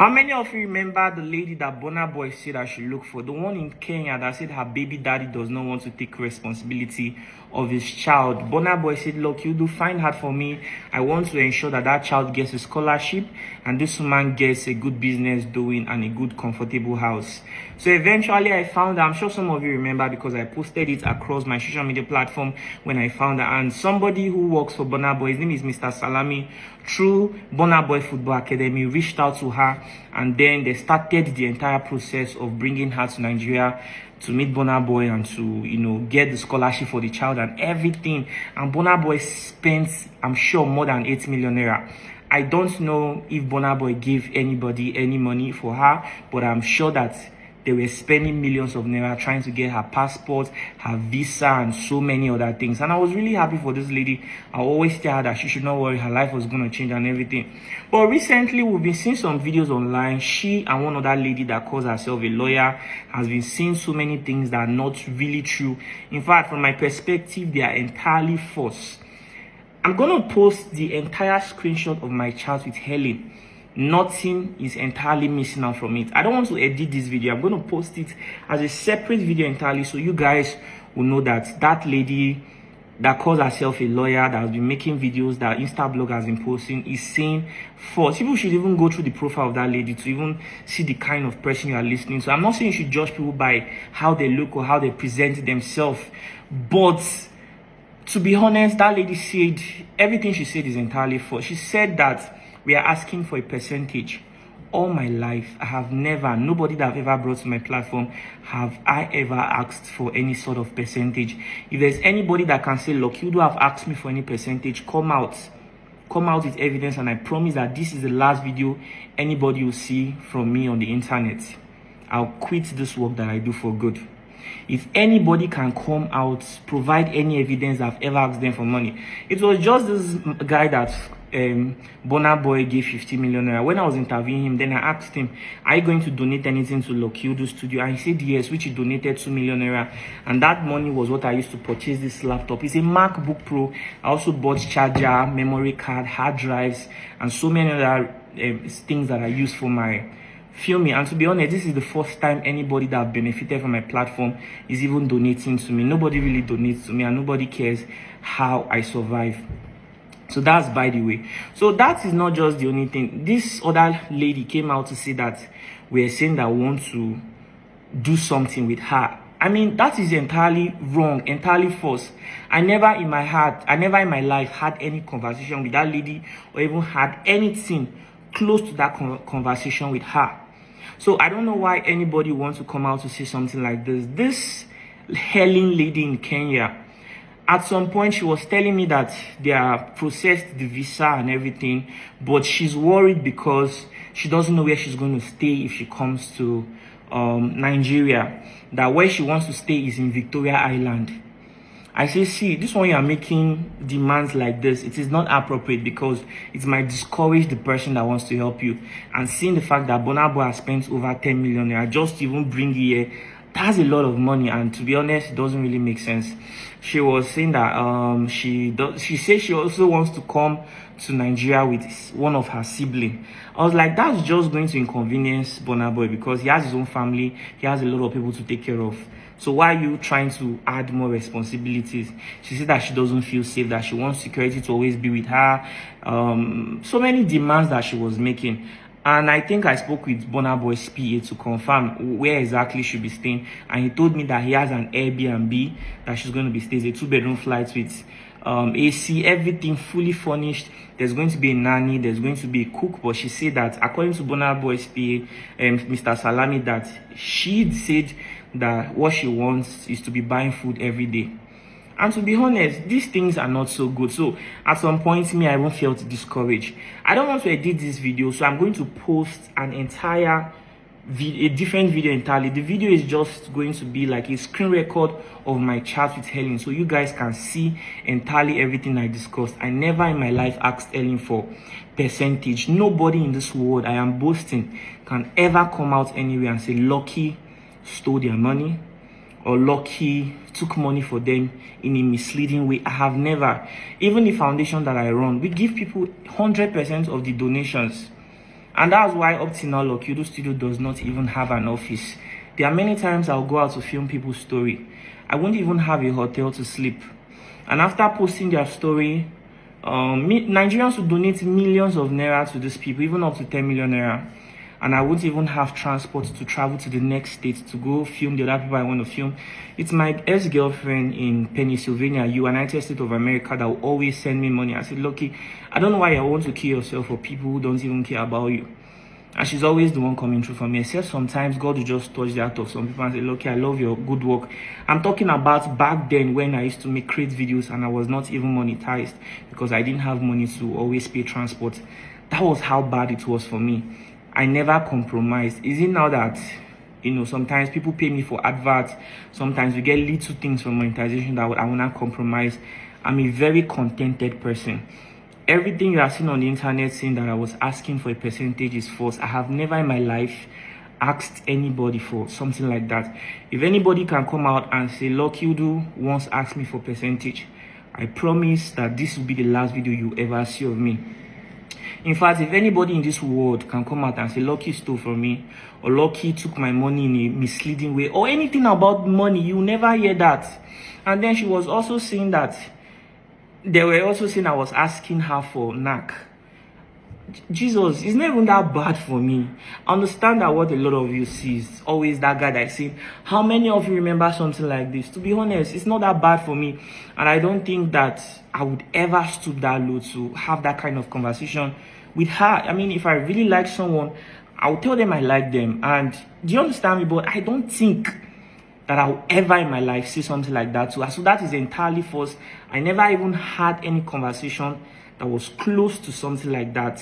How many of you remember the lady that Burna Boy said I should look for? The one in Kenya that said her baby daddy does not want to take responsibility of his child. Burna Boy said, look, you do find hard for me. I want to ensure that that child gets a scholarship and this woman gets a good business doing and a good comfortable house. So eventually I found her. I'm sure some of you remember because I posted it across my social media platform when I found her. And somebody who works for Burna Boy, his name is Mr. Salami, through Burna Boy Football Academy, reached out to her, and then they started the entire process of bringing her to Nigeria to meet Burna Boy and to, get the scholarship for the child and everything. And Burna Boy spent, I'm sure, more than 8 million naira. I don't know if Burna Boy gave anybody any money for her, but I'm sure that they were spending millions of naira trying to get her passport, her visa, and so many other things. And I was really happy for this lady. I always tell her that she should not worry, her life was going to change and everything. But recently, we've been seeing some videos online. She and one other lady that calls herself a lawyer has been saying so many things that are not really true. In fact, from my perspective, they are entirely false. I'm going to post the entire screenshot of my chat with Helen. Nothing is entirely missing out from it. I don't want to edit this video. I'm going to post it as a separate video entirely so you guys will know that that lady that calls herself a lawyer that has been making videos that Instablog has been posting is saying false. People should even go through the profile of that lady to even see the kind of person you are listening to. I'm not saying you should judge people by how they look or how they present themselves, but to be honest, that lady said everything she said is entirely false. She said that we are asking for a percentage. All my life, I have never, nobody that I've ever brought to my platform, have I ever asked for any sort of percentage. If there's anybody that can say, look, you do have asked me for any percentage, come out with evidence, and I promise that this is the last video anybody will see from me on the internet. I'll quit this work that I do for good. If anybody can come out, provide any evidence I've ever asked them for money. It was just this guy that Burna Boy gave 50 million naira. When I was interviewing him, then I asked him, are you going to donate anything to Lokiudu Studio? And he said yes, which he donated 2 million naira. And that money was what I used to purchase this laptop. It's a MacBook Pro. I also bought charger, memory card, hard drives, and so many other things that I use for my filming. And to be honest, this is the first time anybody that benefited from my platform is even donating to me. Nobody really donates to me, and nobody cares how I survive. So that's by the way. So that is not just the only thing. This other lady came out to say that we're saying that we want to do something with her. I mean, that is entirely wrong, entirely false. I never in my life had any conversation with that lady or even had anything close to that conversation with her. So I don't know why anybody wants to come out to say something like this. This Helen lady in Kenya, at some point she was telling me that they have processed the visa and everything, but she's worried because she doesn't know where she's going to stay if she comes to Nigeria. That where she wants to stay is in Victoria Island. I say, see, this one you are making demands like this, it is not appropriate because it might discourage the person that wants to help you. And seeing the fact that Burna Boy has spent over 10 million naira just to even bring here, that's a lot of money, and to be honest, it doesn't really make sense. She was saying that she said she also wants to come to Nigeria with one of her siblings. I was like, that's just going to inconvenience Burna Boy because he has his own family, he has a lot of people to take care of. So why are you trying to add more responsibilities? She said that she doesn't feel safe, that she wants security to always be with her. So many demands that she was making. And I think I spoke with Burna Boy's PA to confirm where exactly she'll be staying. And he told me that he has an Airbnb that she's going to be staying, a 2-bedroom flat with AC, everything fully furnished. There's going to be a nanny, there's going to be a cook. But she said that according to Burna Boy's PA, Mr. Salami, that she said that what she wants is to be buying food every day. And to be honest, these things are not so good. So at some point, I even felt discouraged. I don't want to edit this video, so I'm going to post an entire a different video entirely. The video is just going to be like a screen record of my chat with Helen, so you guys can see entirely everything I discussed. I never in my life asked Helen for percentage. Nobody in this world, I am boasting, can ever come out anywhere and say Lucky stole their money or Lucky took money for them in a misleading way. I have never. Even the foundation that I run, we give people 100% of the donations. And that's why up till now, Lokiudu Studio does not even have an office. There are many times I'll go out to film people's story. I won't even have a hotel to sleep. And after posting their story, Nigerians will donate millions of naira to these people, even up to 10 million naira. And I won't even have transport to travel to the next state to go film the other people I want to film. It's my ex-girlfriend in Pennsylvania, United States of America, that will always send me money. I said, Loki, I don't know why you want to kill yourself for people who don't even care about you. And she's always the one coming through for me. Except sometimes God will just touch the heart of some people and say, Loki, I love your good work. I'm talking about back then when I used to create videos and I was not even monetized because I didn't have money to always pay transport. That was how bad it was for me. I never compromised. Is it now that, sometimes people pay me for adverts, sometimes we get little things from monetization that I will not compromise. I'm a very contented person. Everything you are seeing on the internet saying that I was asking for a percentage is false. I have never in my life asked anybody for something like that. If anybody can come out and say, Lokiudu once asked me for percentage, I promise that this will be the last video you ever see of me. In fact, if anybody in this world can come out and say Loki stole from me, or Loki took my money in a misleading way, or anything about money, you never hear that. And then she was also saying that they were also saying I was asking her for knack. Jesus, it's not even that bad for me. I understand that what a lot of you see is always that guy that saying, how many of you remember something like this? To be honest, it's not that bad for me. And I don't think that I would ever stoop that low to have that kind of conversation with her. I mean, if I really like someone, I'll tell them I like them. And do you understand me? But I don't think that I'll ever in my life say something like that to her. So that is entirely false. I never even had any conversation that was close to something like that.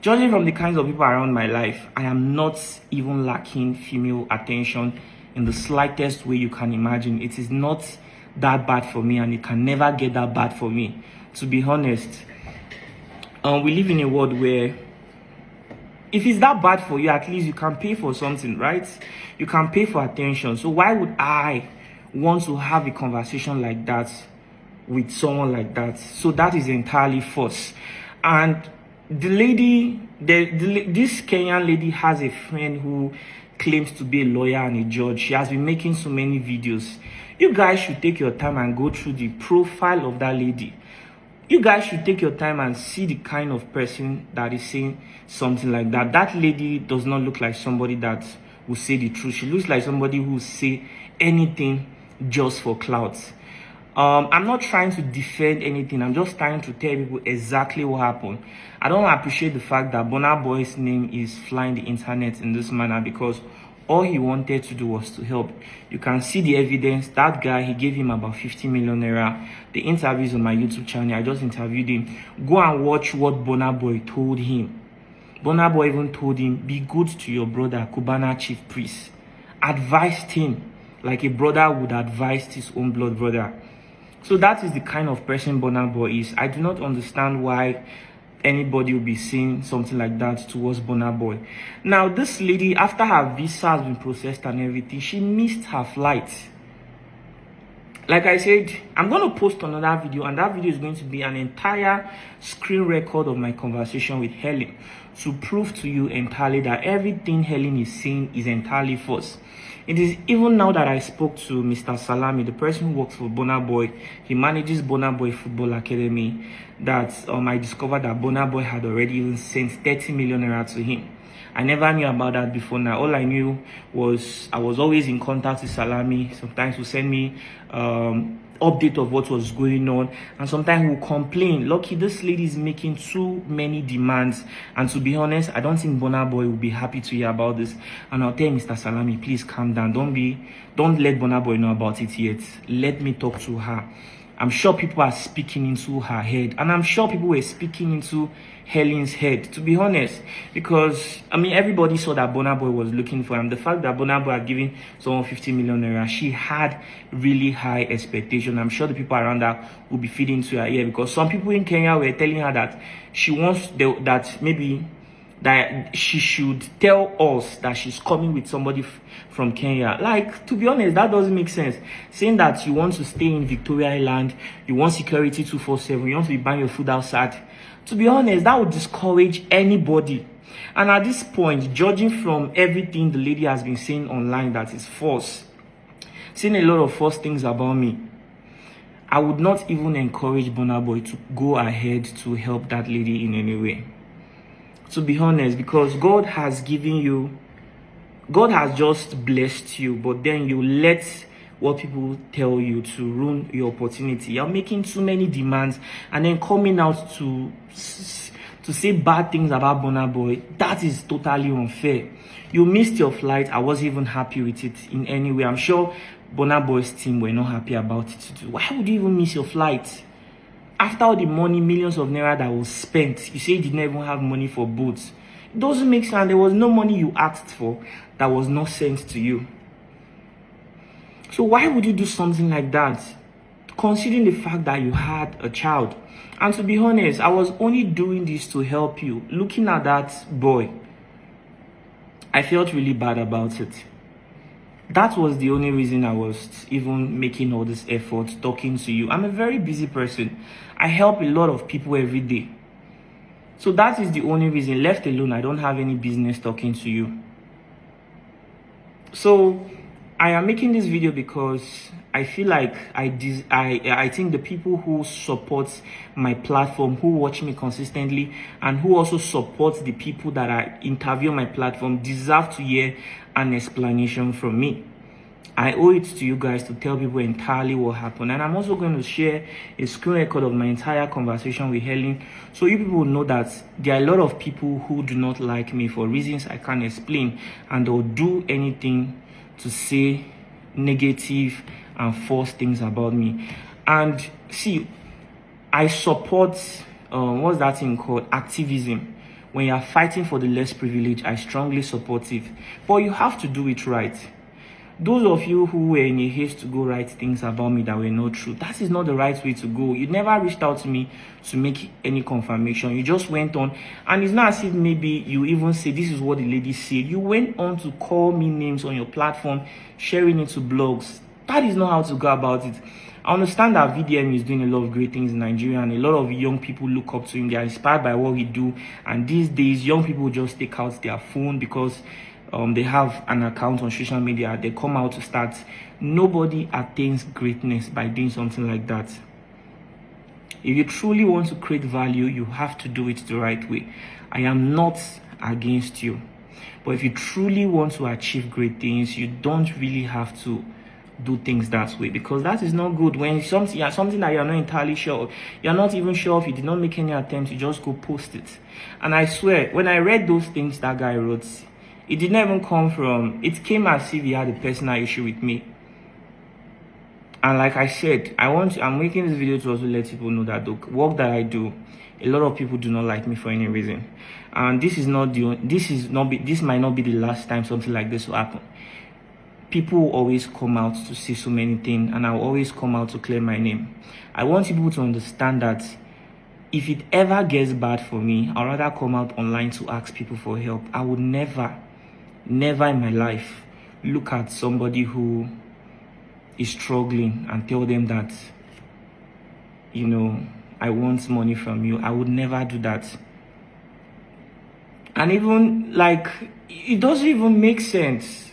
Judging from the kinds of people around my life, I am not even lacking female attention in the slightest way you can imagine. It is not that bad for me, and it can never get that bad for me. To be honest, we live in a world where if it's that bad for you, at least you can pay for something, right? You can pay for attention. So why would I want to have a conversation like that with someone like that? So that is entirely false. And the lady, this Kenyan lady has a friend who claims to be a lawyer and a judge. She has been making so many videos. You guys should take your time and go through the profile of that lady. You guys should take your time and see the kind of person that is saying something like that. That lady does not look like somebody that will say the truth. She looks like somebody who will say anything just for clout. I'm not trying to defend anything. I'm just trying to tell people exactly what happened. I don't appreciate the fact that Burna Boy's name is flying the internet in this manner, because all he wanted to do was to help. You can see the evidence. That guy, he gave him about 50 million naira. The interviews on my YouTube channel, I just interviewed him. Go and watch what Burna Boy told him. Burna Boy even told him, be good to your brother, Cubana chief priest. Advised him like a brother would advise his own blood brother. So that is the kind of person Burna Boy is. I do not understand why anybody will be saying something like that towards Burna Boy. Now, this lady, after her visa has been processed and everything, she missed her flight. Like I said, I'm going to post another video, and that video is going to be an entire screen record of my conversation with Helen to prove to you entirely that everything Helen is saying is entirely false. It is even now that I spoke to Mr. Salami, the person who works for Burna Boy. He manages Burna Boy Football Academy. That I discovered that Burna Boy had already even sent 30 million naira to him. I never knew about that before. Now, all I knew was I was always in contact with Salami. Sometimes he would send me update of what was going on, and sometimes he would complain, Lucky, this lady is making too many demands. And to be honest, I don't think Burna Boy will be happy to hear about this. And I'll tell Mr. Salami, please calm down. Don't let Burna Boy know about it yet. Let me talk to her. I'm sure people are speaking into her head, and I'm sure people were speaking into Helen's head, to be honest, because I mean, everybody saw that Burna Boy was looking for him. The fact that Burna Boy had given someone 50 million naira, she had really high expectation. I'm sure the people around her will be feeding to her ear, because some people in Kenya were telling her that she wants that she should tell us that she's coming with somebody from Kenya. Like, to be honest, that doesn't make sense. Saying that you want to stay in Victoria Island, you want security 247, you want to be buying your food outside. To be honest, that would discourage anybody And at this point, judging from everything the lady has been saying online that is false, saying a lot of false things about me, I would not even encourage Burna Boy to go ahead to help that lady in any way. To be honest, because God has just blessed you, but then you let what people tell you to ruin your opportunity. You're making too many demands and then coming out to say bad things about Burna Boy. That is totally unfair. You missed your flight. I wasn't even happy with it in any way. I'm sure Burna Boy's team were not happy about it too. Why would you even miss your flight? After all the money, millions of naira that was spent, you say you didn't even have money for boots. It doesn't make sense. There was no money you asked for that was not sent to you. So why would you do something like that? Considering the fact that you had a child. And to be honest, I was only doing this to help you. Looking at that boy, I felt really bad about it. That was the only reason I was even making all this effort talking to you. I'm a very busy person. I help a lot of people every day. So that is the only reason. Left alone, I don't have any business talking to you. So I am making this video because I feel like I think the people who support my platform, who watch me consistently, and who also support the people that I interview on my platform deserve to hear an explanation from me. I owe it to you guys to tell people entirely what happened. And I'm also going to share a screen record of my entire conversation with Helen, so you people will know that there are a lot of people who do not like me for reasons I can't explain, and they'll do anything to say negative and false things about me. And see, I support what's that thing called, activism. When you're fighting for the less privileged, I strongly support it, but you have to do it right. Those of you who were in a haste to go write things about me that were not true, that is not the right way to go. You never reached out to me to make any confirmation. You just went on, and it's not as if maybe you even say this is what the lady said. You went on to call me names on your platform, sharing it to blogs. That is not how to go about it. I understand that VDM is doing a lot of great things in Nigeria, and a lot of young people look up to him. They are inspired by what we do, and these days young people just take out their phone because they have an account on social media. They come out to start. Nobody attains greatness by doing something like that. If you truly want to create value, you have to do it the right way. I am not against you, but if you truly want to achieve great things, you don't really have to do things that way, because that is not good. When something that you're not entirely sure of, you're not even sure if you did not make any attempt, you just go post it. And I swear, when I read those things that guy wrote, it did not even come from, it came as if he had a personal issue with me. And like I said, I'm making this video to also let people know that the work that I do, a lot of people do not like me for any reason. And this might not be the last time something like this will happen. People will always come out to say so many things, and I'll always come out to clear my name. I want people to understand that if it ever gets bad for me, I'd rather come out online to ask people for help. I would never in my life look at somebody who is struggling and tell them that, you know, I want money from you. I would never do that. And even like, it doesn't even make sense.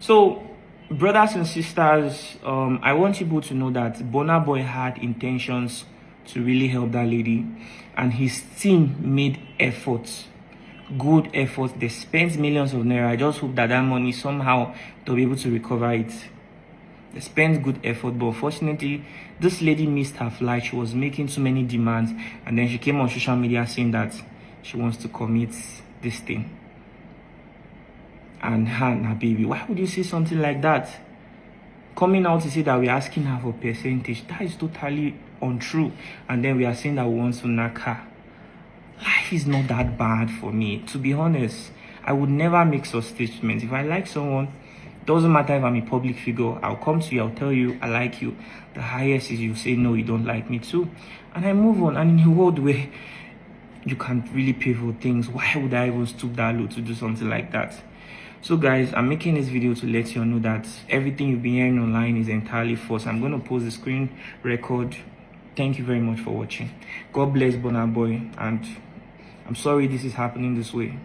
So, brothers and sisters, I want people to know that Burna Boy had intentions to really help that lady, and his team made efforts, good efforts. They spent millions of naira. I just hope that money somehow they'll be able to recover it. They spent good effort, but unfortunately, this lady missed her flight. She was making too many demands, and then she came on social media saying that she wants to commit this thing. And her baby, why would you say something like that? Coming out to say that we're asking her for percentage, that is totally untrue. And then we are saying that we want to knock her. Life is not that bad for me. To be honest, I would never make such statements. If I like someone, doesn't matter if I'm a public figure, I'll come to you, I'll tell you I like you. The highest is you say no, you don't like me too, and I move on. And in a world where you can't really pay for things, why would I even stoop that low to do something like that? So guys, I'm making this video to let you know that everything you've been hearing online is entirely false. I'm going to post the screen record. Thank you very much for watching. God bless Burna Boy, and I'm sorry this is happening this way.